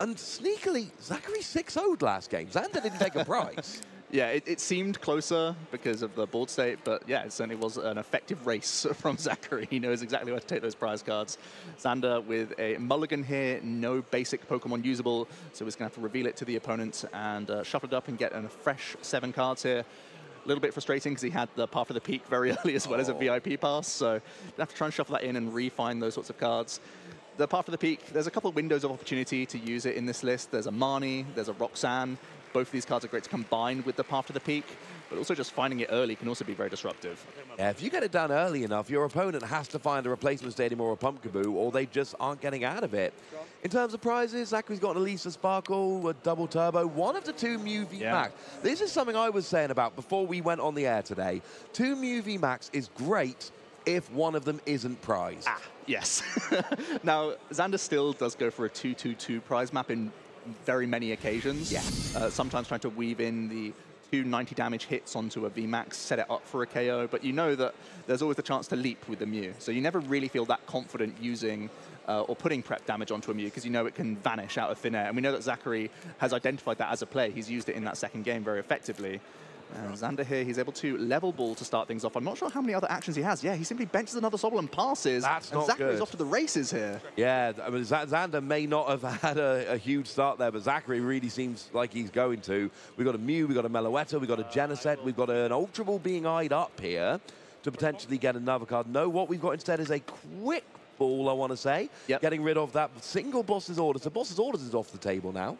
And sneakily, Zachary 6-0'd last game. Xander didn't take a prize. Yeah, it seemed closer because of the board state, but yeah, it certainly was an effective race from Zachary. He knows exactly where to take those prize cards. Xander with a mulligan here, no basic Pokemon usable, so he's going to have to reveal it to the opponent and shuffle it up and get a fresh 7 cards here. A little bit frustrating because he had the Path of the Peak very early as well as a VIP pass, so you have to try and shuffle that in and refine those sorts of cards. The Path of the Peak, there's a couple of windows of opportunity to use it in this list. There's a Marnie, there's a Roxanne. Both of these cards are great to combine with the Path of the Peak, but also just finding it early can also be very disruptive. Yeah, if you get it done early enough, your opponent has to find a replacement stadium or a Pumpkaboo, or they just aren't getting out of it. In terms of prizes, Zachary's got an Elisa Sparkle, a double turbo, 1 of the 2 Mew VMAX. This is something I was saying about before we went on the air today. 2 Mew VMAX is great if one of them isn't prized. Yes. Now, Xander still does go for a 2-2-2 prize map in very many occasions. Sometimes trying to weave in the 2 90 damage hits onto a VMAX, set it up for a KO, but you know that there's always the chance to leap with the Mew. So you never really feel that confident using or putting prep damage onto a Mew, because you know it can vanish out of thin air. And we know that Zachary has identified that as a play. He's used it in that second game very effectively. And Xander here, he's able to level ball to start things off. I'm not sure how many other actions he has. Yeah, he simply benches another Sobble and passes. That's not Zachary's good. Off to the races here. Yeah, I mean, Xander may not have had a huge start there, but Zachary really seems like he's going to. We've got a Mew, we've got a Meloetta, we've got a Genesect, we've got an Ultra Ball being eyed up here to potentially get another card. No, what we've got instead is a quick ball, I want to say. Getting rid of that single Boss's Orders. So Boss's Orders is off the table now.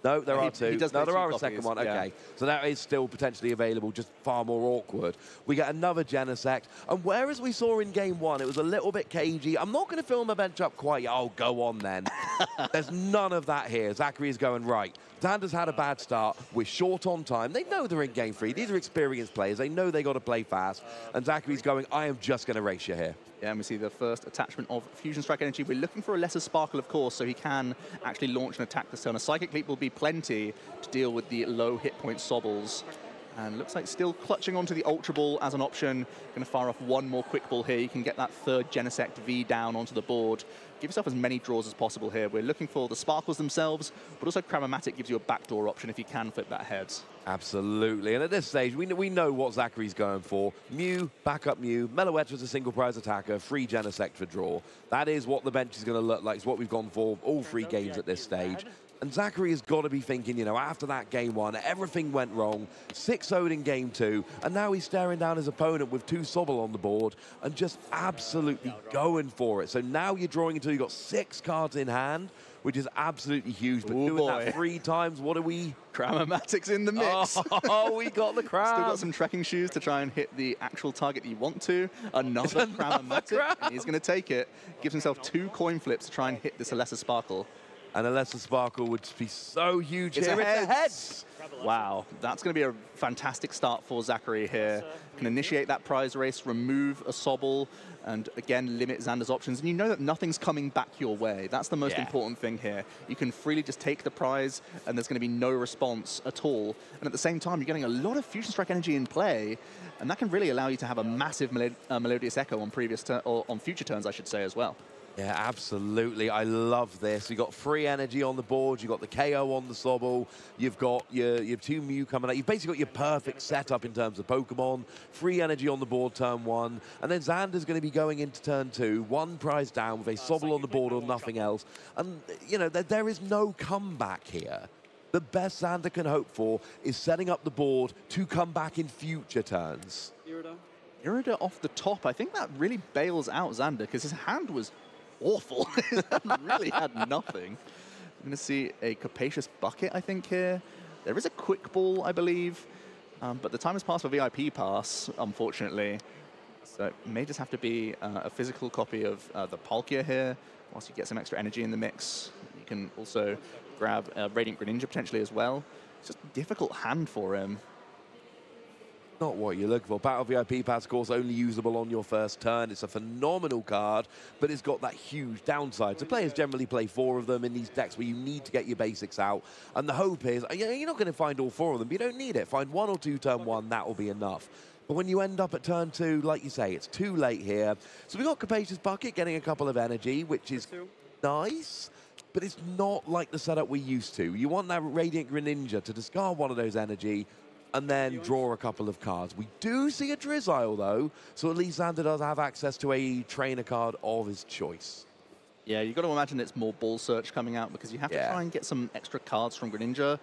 No, there are two. No, there are a second one. Okay. So that is still potentially available, just far more awkward. We get another Genesect. And whereas we saw in game one, it was a little bit cagey. I'm not going to fill my bench up quite yet. Oh, go on then. There's none of that here. Zachary is going, right, Xander's had a bad start. We're short on time. They know they're in game 3. These are experienced players. They know they got to play fast. And Zachary's going, I am just going to race you here. Yeah, and we see the first attachment of Fusion Strike Energy. We're looking for a lesser Sparkle, of course, so he can actually launch an attack this turn. A Psychic Leap will be plenty to deal with the low hit point Sobbles. And looks like still clutching onto the Ultra Ball as an option. Going to fire off one more Quick Ball here. You can get that third Genesect V down onto the board. Give yourself as many draws as possible here. We're looking for the Sparkles themselves, but also Cramomatic gives you a backdoor option if you can flip that head. Absolutely. And at this stage, we know what Zachary's going for. Mew, backup Mew, Meloetta as a single prize attacker, free Genesect for draw. That is what the bench is going to look like. It's what we've gone for all 3 games at this stage. And Zachary has got to be thinking, you know, after that game 1, everything went wrong, 6-0'd in game 2, and now he's staring down his opponent with 2 Sobble on the board and just absolutely going for it. So now you're drawing until you've got 6 cards in hand, which is absolutely huge. But doing that 3 times, what are we? Cramomatic's in the mix. Oh, we got the Cram. Still got some Trekking Shoes to try and hit the actual target that you want to. Another Cramomatic, and he's going to take it. Gives himself 2 coin flips to try and hit this Lesser Sparkle. And a Lesser Sparkle would be so huge it's here. It's a heads. Wow, that's going to be a fantastic start for Zachary here. Can initiate that prize race, remove a Sobble, and again, limit Xander's options. And you know that nothing's coming back your way. That's the most important thing here. You can freely just take the prize, and there's going to be no response at all. And at the same time, you're getting a lot of Fusion Strike energy in play, and that can really allow you to have a massive Melodious Echo on or on future turns, I should say, as well. Yeah, absolutely. I love this. You've got free energy on the board. You've got the KO on the Sobble. You've got your 2 Mew coming out. You've basically got your perfect setup in terms of Pokemon. Free energy on the board turn 1. And then Xander's going to be going into turn 2. 1 prize down with a Sobble on the board or nothing else. And, you know, there is no comeback here. The best Xander can hope for is setting up the board to come back in future turns. Irida off the top. I think that really bails out Xander because his hand was awful. He really had nothing. I'm going to see a Capacious Bucket, I think, here. There is a Quick Ball, I believe, but the time has passed for VIP Pass, unfortunately. So it may just have to be a physical copy of the Palkia here, whilst you get some extra energy in the mix. You can also grab Radiant Greninja potentially as well. It's just a difficult hand for him. Not what you're looking for. Battle VIP Pass, of course, only usable on your first turn. It's a phenomenal card, but it's got that huge downside. So players generally play 4 of them in these decks where you need to get your basics out. And the hope is, you're not going to find all 4 of them. You don't need it. Find 1 or 2 turn 1, that will be enough. But when you end up at turn 2, like you say, it's too late here. So we got Capacious Bucket getting a couple of energy, which is nice. But it's not like the setup we used to. You want that Radiant Greninja to discard 1 of those energy, and then draw a couple of cards. We do see a Drizzile, though, so at least Xander does have access to a trainer card of his choice. Yeah, you've got to imagine it's more Ball Search coming out because you have to try and get some extra cards from Greninja.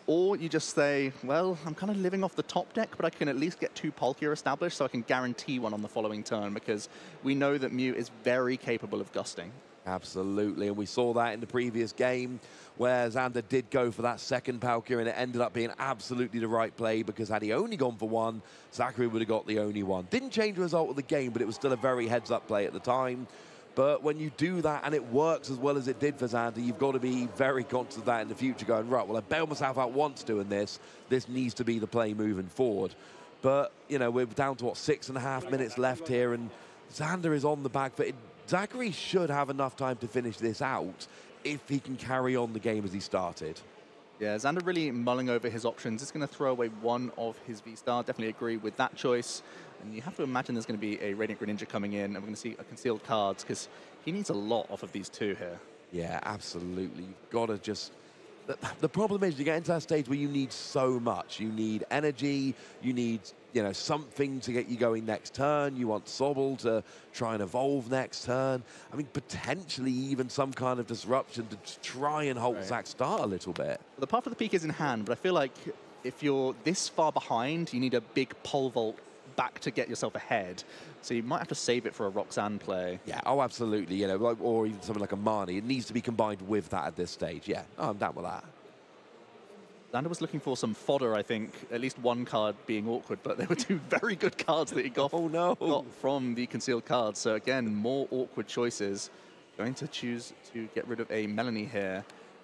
Or you just say, well, I'm kind of living off the top deck, but I can at least get 2 Palkia established so I can guarantee 1 on the following turn because we know that Mew is very capable of gusting. Absolutely, and we saw that in the previous game where Xander did go for that second Palkia and it ended up being absolutely the right play because had he only gone for 1, Zachary would have got the only 1. Didn't change the result of the game, but it was still a very heads-up play at the time. But when you do that and it works as well as it did for Xander, you've got to be very conscious of that in the future going, right, well, I bailed myself out once doing this. This needs to be the play moving forward. But, you know, we're down to, what, 6.5 minutes left here and Xander is on the back foot. Zachary should have enough time to finish this out if he can carry on the game as he started. Yeah, Xander really mulling over his options. He's going to throw away 1 of his V-Star. Definitely agree with that choice. And you have to imagine there's going to be a Radiant Greninja coming in, and we're going to see a concealed cards because he needs a lot off of these 2 here. Yeah, absolutely. You've got to just... The problem is you get into that stage where you need so much. You need energy, you need, you know, something to get you going next turn. You want Sobble to try and evolve next turn. I mean, potentially even some kind of disruption to try and halt Zach's start a little bit. The Path of the Peak is in hand, but I feel like if you're this far behind, you need a big pole vault back to get yourself ahead. So you might have to save it for a Roxanne play. Yeah, oh, absolutely. You know, like, or even something like a Marnie. It needs to be combined with that at this stage. Yeah, oh, I'm down with that. Xander was looking for some fodder, I think, at least one card being awkward, but there were two very good cards that he got, got from the concealed cards. So again, more awkward choices. Going to choose to get rid of a Melanie here.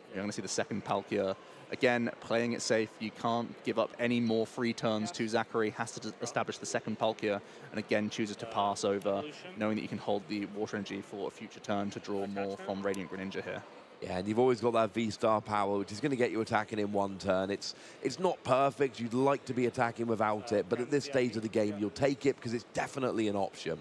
You're going to see the second Palkia. Again, playing it safe. You can't give up any more free turns to Zachary. Has to establish the second Palkia, and again chooses to pass over, knowing that you can hold the water energy for a future turn to draw more from Radiant Greninja here. Yeah, and you've always got that V-Star power, which is going to get you attacking in one turn. It's not perfect. You'd like to be attacking without it, but at this stage of the game, you'll take it because it's definitely an option.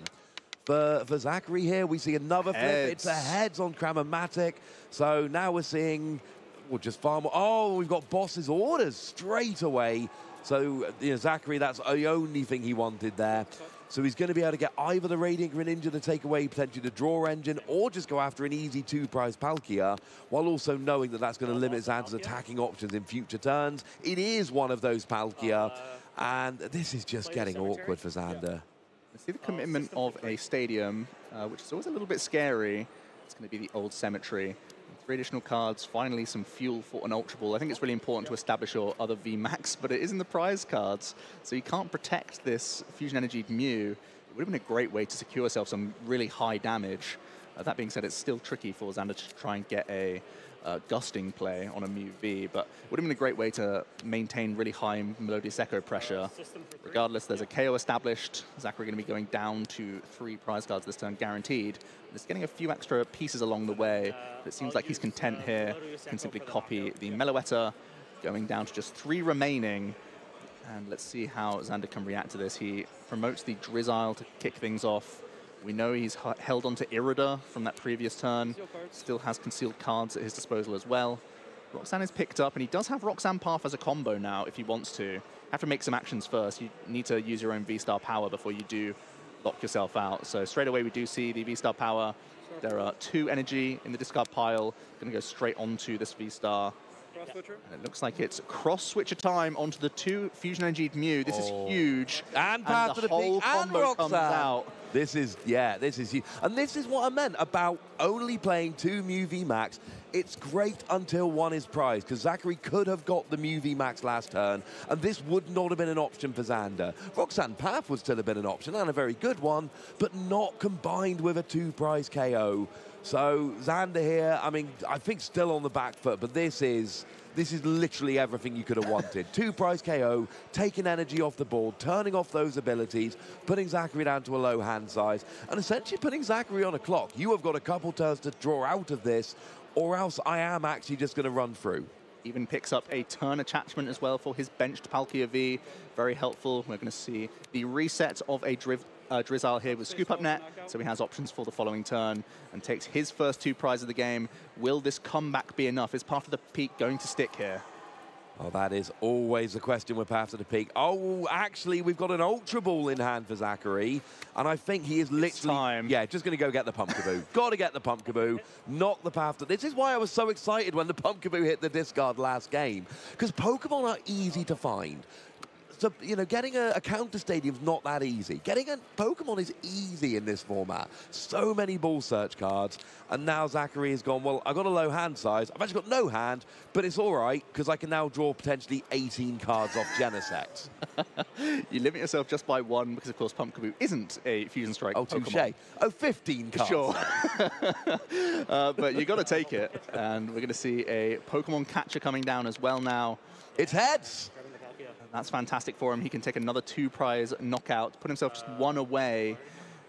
For Zachary here, we see another flip. It's a heads on Cramomatic. So now we're seeing, well, just far more. Oh, we've got Boss's orders straight away. So, you know, Zachary, that's the only thing he wanted there. So he's going to be able to get either the Radiant Greninja to take away potentially the draw engine, or just go after an easy 2-prize Palkia, while also knowing that that's going to limit Xander's attacking options in future turns. It is one of those Palkia, and this is just getting awkward for Xander. Let's see the commitment of a stadium, which is always a little bit scary. It's going to be the old cemetery. 3 additional cards, finally some fuel for an Ultra Ball. I think it's really important to establish your other VMAX, but it is in the prize cards, so you can't protect this Fusion Energied Mew. It would have been a great way to secure yourself some really high damage. That being said, it's still tricky for Xander to try and get a gusting play on a Mew V, but it would have been a great way to maintain really high Melodious Echo pressure. Regardless, there's a KO established. Zachary going to be going down to 3 prize cards this turn, guaranteed. Just getting a few extra pieces along the way. But it seems like he's content here. Can simply copy the Meloetta, going down to just 3 remaining. And let's see how Xander can react to this. He promotes the Drizzile to kick things off. We know he's held on to Irida from that previous turn. Still has concealed cards at his disposal as well. Roxanne is picked up, and he does have Roxanne Path as a combo now if he wants to. Have to make some actions first. You need to use your own V-Star power before you do lock yourself out. So straight away we do see the V-Star power. There are 2 energy in the discard pile. Going to go straight onto this V-Star. And it looks like it's cross switcher time onto the 2 Fusion Energied Mew. This is huge. And Path to the Peak and Roxanne comes out. This is huge. And this is what I meant about only playing 2 Mew VMAX. It's great until 1 is prized, because Zachary could have got the Mew VMAX last turn, and this would not have been an option for Xander. Roxanne Path would still have been an option, and a very good one, but not combined with a 2-prize KO. So Xander here, I mean, I think still on the back foot, but this is literally everything you could have wanted. 2-prize KO, taking energy off the board, turning off those abilities, putting Zachary down to a low hand size, and essentially putting Zachary on a clock. You have got a couple turns to draw out of this, or else I am actually just going to run through. Even picks up a turn attachment as well for his benched Palkia V. Very helpful. We're going to see the reset of a Drizzile here with Scoop Up Net, so he has options for the following turn and takes his first 2 prizes of the game. Will this comeback be enough? Is Path to the Peak going to stick here? Oh, that is always the question with Path to the Peak. Oh, actually, we've got an Ultra Ball in hand for Zachary, and I think he is literally, yeah, just going to go get the Pumpkaboo. Got to get the Pumpkaboo, not the Path to... This is why I was so excited when the Pumpkaboo hit the discard last game, because Pokemon are easy to find. So, you know, getting a counter stadium's not that easy. Getting a Pokemon is easy in this format. So many ball search cards. And now Zachary has gone, well, I've got a low hand size. I've actually got no hand, but it's all right, because I can now draw potentially 18 cards off Genesect. You limit yourself just by 1, because, of course, Pumpkaboo isn't a Fusion Strike Pokemon. Touche. Oh, 15 cards. Sure. But you got to take it. And we're going to see a Pokemon Catcher coming down as well now. It's heads. That's fantastic for him. He can take another 2-prize knockout, put himself just 1 away.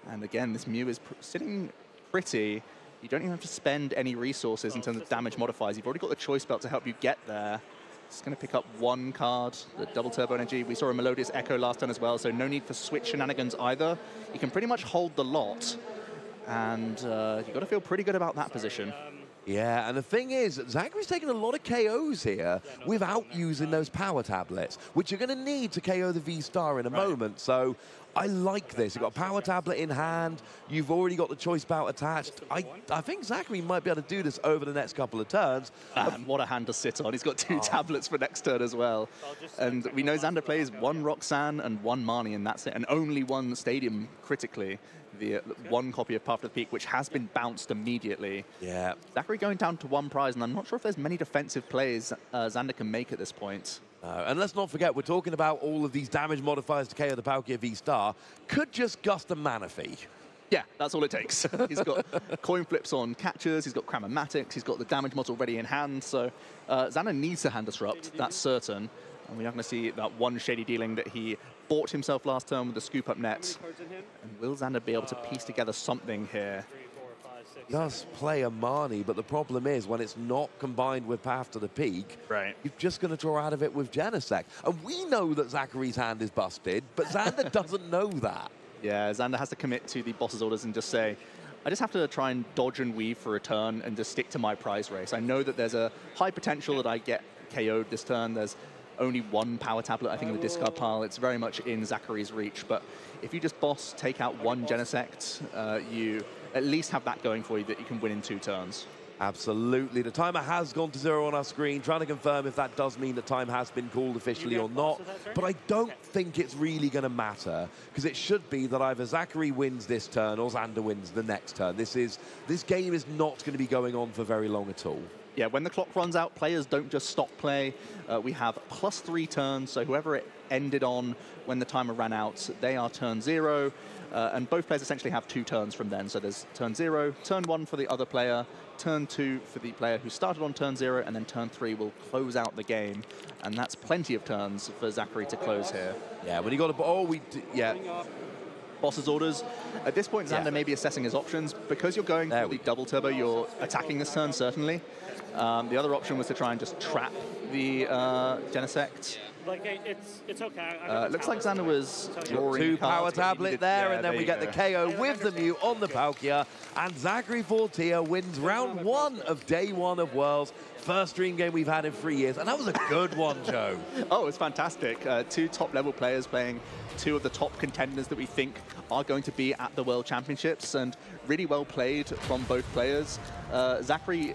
And again, this Mew is sitting pretty. You don't even have to spend any resources in terms of damage modifiers. You've already got the Choice Belt to help you get there. It's going to pick up 1 card, the double Turbo Energy. We saw a Melodious Echo last turn as well, so no need for switch shenanigans either. You can pretty much hold the lot. And you've got to feel pretty good about that position. Yeah, and the thing is, Zachary's taking a lot of KOs here without using those power tablets, which you're going to need to KO the V-Star in a moment. So I like this. You've got a power tablet in hand. You've already got the choice bout attached. I think Zachary might be able to do this over the next couple of turns. Man, what a hand to sit on. He's got 2 tablets for next turn as well. And we know Xander plays 1 Roxanne and 1 Marnie, and that's it. And only 1 Stadium critically. The 1 copy of Path to the Peak, which has been bounced immediately. Yeah. Zachary going down to 1 prize, and I'm not sure if there's many defensive plays Xander can make at this point. And let's not forget, we're talking about all of these damage modifiers to KO the Palkia V-Star. Could just gust a Mana Fee. Yeah, that's all it takes. He's got coin flips on catchers, he's got Cramomatics, he's got the damage mod already in hand, so Xander needs to hand disrupt, that's certain. And we're not going to see that 1 shady dealing that he bought himself last turn with the scoop up net. And will Xander be able to piece together something here? He does play a Marnie, but the problem is when it's not combined with Path to the Peak, right, you're just going to draw out of it with Genesect. And we know that Zachary's hand is busted, but Xander doesn't know that. Yeah, Xander has to commit to the boss's orders and just say, I just have to try and dodge and weave for a turn and just stick to my prize race. I know that there's a high potential that I get KO'd this turn. There's only 1 power tablet, I think, in the discard pile. It's very much in Zachary's reach. But if you just boss, take out 1 Genesect, you at least have that going for you that you can win in 2 turns. Absolutely. The timer has gone to 0 on our screen, trying to confirm if that does mean the time has been called officially or not. But I don't think it's really going to matter, because it should be that either Zachary wins this turn or Xander wins the next turn. This game is not going to be going on for very long at all. Yeah, when the clock runs out, players don't just stop play. We have +3 turns, so whoever it ended on when the timer ran out, they are turn 0. And both players essentially have 2 turns from then. So there's turn 0, turn 1 for the other player, turn 2 for the player who started on turn 0, and then turn 3 will close out the game. And that's plenty of turns for Zachary to close here. Yeah, when he got a ball, yeah. Boss's orders. At this point, Xander may be assessing his options. Because you're going for the double turbo, you're attacking this turn, certainly. The other option was to try and just trap the Genesect. Like, it's okay. Looks like Xander was drawing 2 power cards, tablet there, and then we get the KO with the Mew on the Palkia, and Zachary Fortier wins round 1 of day 1 of Worlds. First dream game we've had in 3 years, and that was a good one, Joe. Oh, it's fantastic. 2 top-level players playing 2 of the top contenders that we think are going to be at the World Championships, and really well played from both players. Zachary